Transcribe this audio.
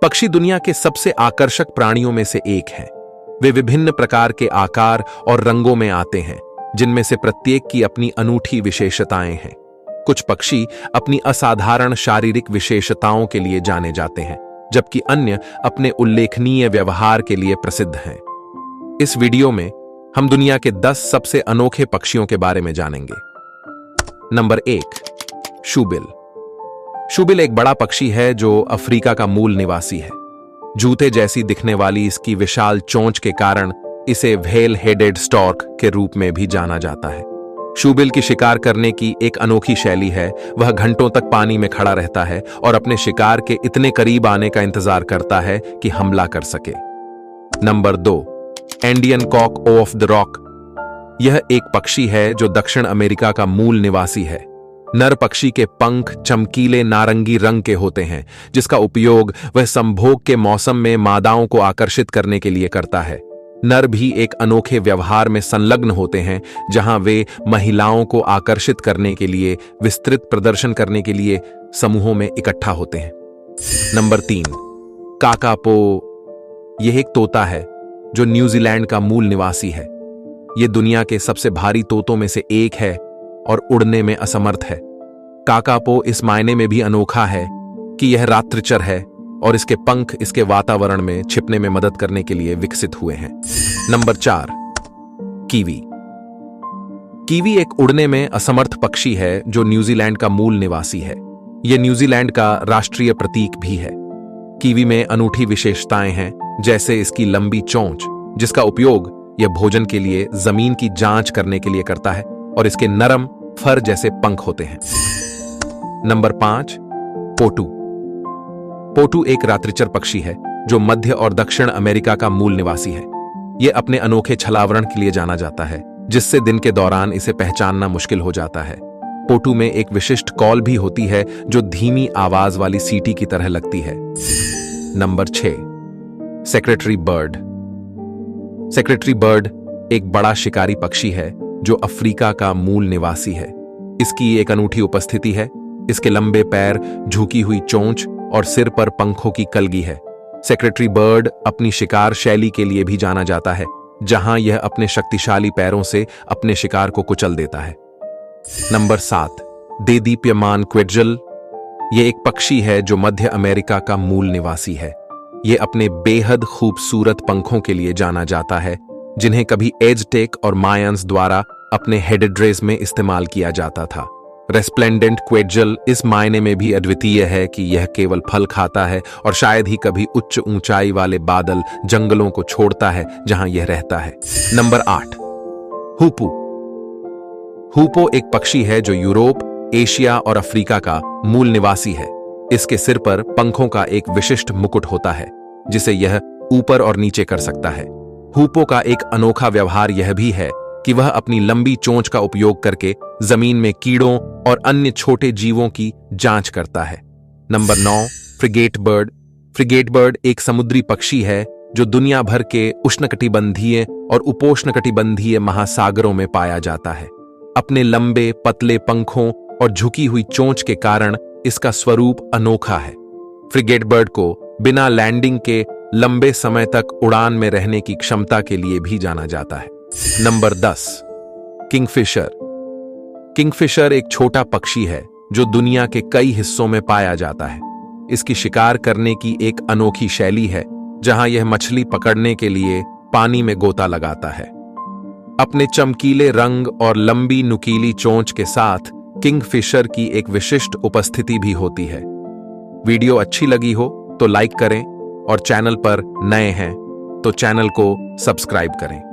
पक्षी दुनिया के सबसे आकर्षक प्राणियों में से एक हैं। वे विभिन्न प्रकार के आकार और रंगों में आते हैं, जिनमें से प्रत्येक की अपनी अनूठी विशेषताएं हैं। कुछ पक्षी अपनी असाधारण शारीरिक विशेषताओं के लिए जाने जाते हैं, जबकि अन्य अपने उल्लेखनीय व्यवहार के लिए प्रसिद्ध हैं। इस वीडियो में हम दुनिया के 10 सबसे अनोखे पक्षियों के बारे में जानेंगे। Number 1, shoebill. शूबिल एक बड़ा पक्षी है जो अफ्रीका का मूल निवासी है। जूते जैसी दिखने वाली इसकी विशाल चोंच के कारण इसे व्हेल हेडेड स्टॉर्क के रूप में भी जाना जाता है। शूबिल की शिकार करने की एक अनोखी शैली है। वह घंटों तक पानी में खड़ा रहता है और अपने शिकार के इतने करीब आने का इंतजार करता है कि हमला कर सके। Number 2, Andean cock of the rock. यह एक पक्षी है जो दक्षिण अमेरिका का मूल निवासी है। नर पक्षी के पंख चमकीले नारंगी रंग के होते हैं, जिसका उपयोग वह संभोग के मौसम में मादाओं को आकर्षित करने के लिए करता है। नर भी एक अनोखे व्यवहार में संलग्न होते हैं, जहां वे महिलाओं को आकर्षित करने के लिए विस्तृत प्रदर्शन करने के लिए समूहों में इकट्ठा होते हैं। Number 3, kakapo. यह एक तोता है जो न्यूजीलैंड का मूल निवासी है। यह दुनिया के सबसे भारी तोतों में से एक है और उड़ने में असमर्थ है। काकापो इस मायने में भी अनोखा है कि यह रात्रिचर है और इसके पंख इसके वातावरण में छिपने में मदद करने के लिए विकसित हुए हैं। Number 4, kiwi. कीवी एक उड़ने में असमर्थ पक्षी है जो न्यूजीलैंड का मूल निवासी है। यह न्यूजीलैंड का राष्ट्रीय प्रतीक भी है। कीवी में अनूठी विशेषताएं हैं, जैसे इसकी लंबी चोंच, जिसका उपयोग यह भोजन के लिए जमीन की जांच करने के लिए करता है, और इसके नरम फर जैसे पंख होते हैं। नंबर 5, पोटू। पोटू एक रात्रिचर पक्षी है जो मध्य और दक्षिण अमेरिका का मूल निवासी है। यह अपने अनोखे छलावरण के लिए जाना जाता है, जिससे दिन के दौरान इसे पहचानना मुश्किल हो जाता है। पोटू में एक विशिष्ट कॉल भी होती है जो धीमी आवाज वाली सीटी की तरह लगती है। Number 6, secretary bird. Secretary bird एक बड़ा शिकारी पक्षी है जो अफ्रीका का मूल निवासी है। इसकी एक अनूठी उपस्थिति है। इसके लंबे पैर, झुकी हुई चोंच और सिर पर पंखों की कलगी है। सेक्रेटरी बर्ड अपनी शिकार शैली के लिए भी जाना जाता है, जहां यह अपने शक्तिशाली पैरों से अपने शिकार को कुचल देता है। नंबर 7, देदीप्यमान क्वेट्जल। यह एक पक्षी है जो मध्य अमेरिका का मूल निवासी है। यह अपने बेहद खूबसूरत पंखों के लिए जाना जाता है, जिन्हें कभी एज़टेक और मायंस द्वारा अपने हेडेड्रेस में इस्तेमाल किया जाता था। रेस्प्लेंडेंट क्वेट्जल इस मायने में भी अद्वितीय है कि यह केवल फल खाता है और शायद ही कभी उच्च ऊंचाई वाले बादल जंगलों को छोड़ता है जहां यह रहता है। नंबर 8, हूपू। हूपो एक पक्षी है जो यूरोप, एशिया और अफ्रीका का मूल निवासी है। इसके सिर पर पंखों का एक विशिष्ट मुकुट होता है, जिसे यह ऊपर और नीचे कर सकता है। हूपो का एक अनोखा व्यवहार यह भी है कि वह अपनी लंबी चोंच का उपयोग करके जमीन में कीड़ों और अन्य छोटे जीवों की जांच करता है। Number 9, frigate bird. Frigate bird एक समुद्री पक्षी है जो दुनिया भर के उष्णकटिबंधीय और उपोष्णकटिबंधीय महासागरों में पाया जाता है। अपने लंबे पतले पंखों और झुकी हुई चोंच के कारण इसका स्वरूप अनोखा है। फ्रिगेट बर्ड को बिना लैंडिंग के लंबे समय तक उड़ान में रहने की क्षमता के लिए भी जाना जाता है। Number 10, Kingfisher. किंगफिशर एक छोटा पक्षी है जो दुनिया के कई हिस्सों में पाया जाता है। इसकी शिकार करने की एक अनोखी शैली है, जहां यह मछली पकड़ने के लिए पानी में गोता लगाता है। अपने चमकीले रंग और लंबी नुकीली चोंच के साथ किंगफिशर की एक विशिष्ट उपस्थिति भी होती है। वीडियो अच्छी लगी हो तो लाइक करें और चैनल पर नए हैं तो चैनल को सब्सक्राइब करें।